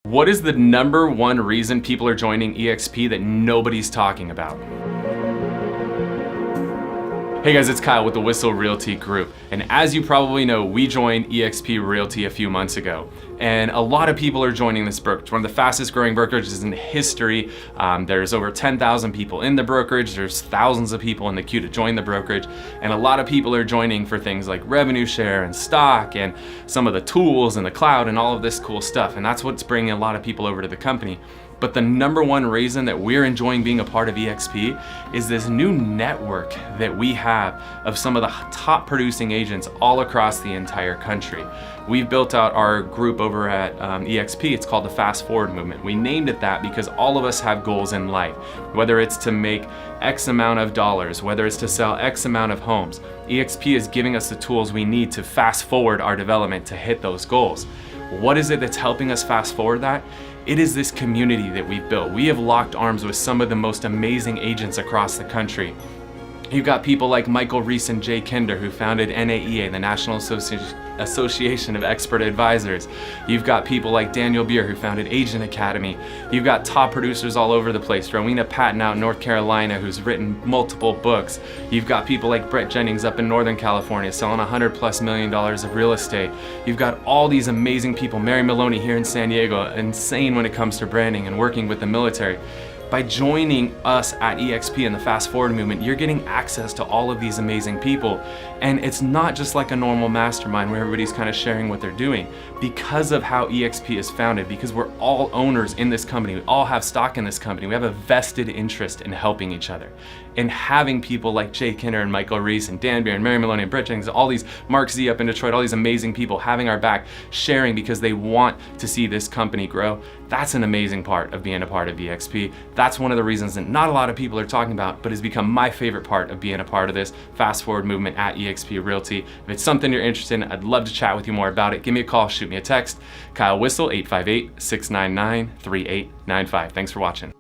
What is the #1 reason people are joining eXp that nobody's talking about? Hey guys, it's Kyle with the Whissel Realty Group. And as you probably know, we joined eXp Realty a few months ago. And a lot of people are joining this brokerage, one of the fastest growing brokerages in history. There's over 10,000 people in the brokerage. There's thousands of people in the queue to join the brokerage. And a lot of people are joining for things like revenue share and stock and some of the tools and the cloud and all of this cool stuff. And that's what's bringing a lot of people over to the company. But the #1 reason that we're enjoying being a part of eXp is this new network that we have of some of the top producing agents all across the entire country. We've built out our group over at eXp. It's called the Fast Forward Movement. We named it that because all of us have goals in life, whether it's to make X amount of dollars, whether it's to sell X amount of homes. eXp is giving us the tools we need to fast forward our development to hit those goals. What is it that's helping us fast forward that? It is this community that we've built. We have locked arms with some of the most amazing agents across the country. You've got people like Michael Reese and Jay Kinder, who founded NAEA, the National Association of Expert Advisors. You've got people like Daniel Beer, who founded Agent Academy. You've got top producers all over the place. Rowena Patton out in North Carolina, who's written multiple books. You've got people like Brett Jennings up in Northern California, selling $100+ million of real estate. You've got all these amazing people. Mary Maloney here in San Diego, insane when it comes to branding and working with the military. By joining us at eXp in the Fast Forward Movement, you're getting access to all of these amazing people. And it's not just like a normal mastermind where everybody's kind of sharing what they're doing. Because of how eXp is founded, because we're all owners in this company, we all have stock in this company, we have a vested interest in helping each other. And having people like Jay Kinder and Michael Reese and Dan Beer and Mary Maloney and Brett Jennings, all these, Mark Z up in Detroit, all these amazing people having our back, sharing because they want to see this company grow. That's an amazing part of being a part of eXp. That's one of the reasons that not a lot of people are talking about, but has become my favorite part of being a part of this Fast Forward Movement at eXp Realty. If it's something you're interested in, I'd love to chat with you more about it. Give me a call, shoot me a text. Kyle Whissel, 858-699-3895. Thanks for watching.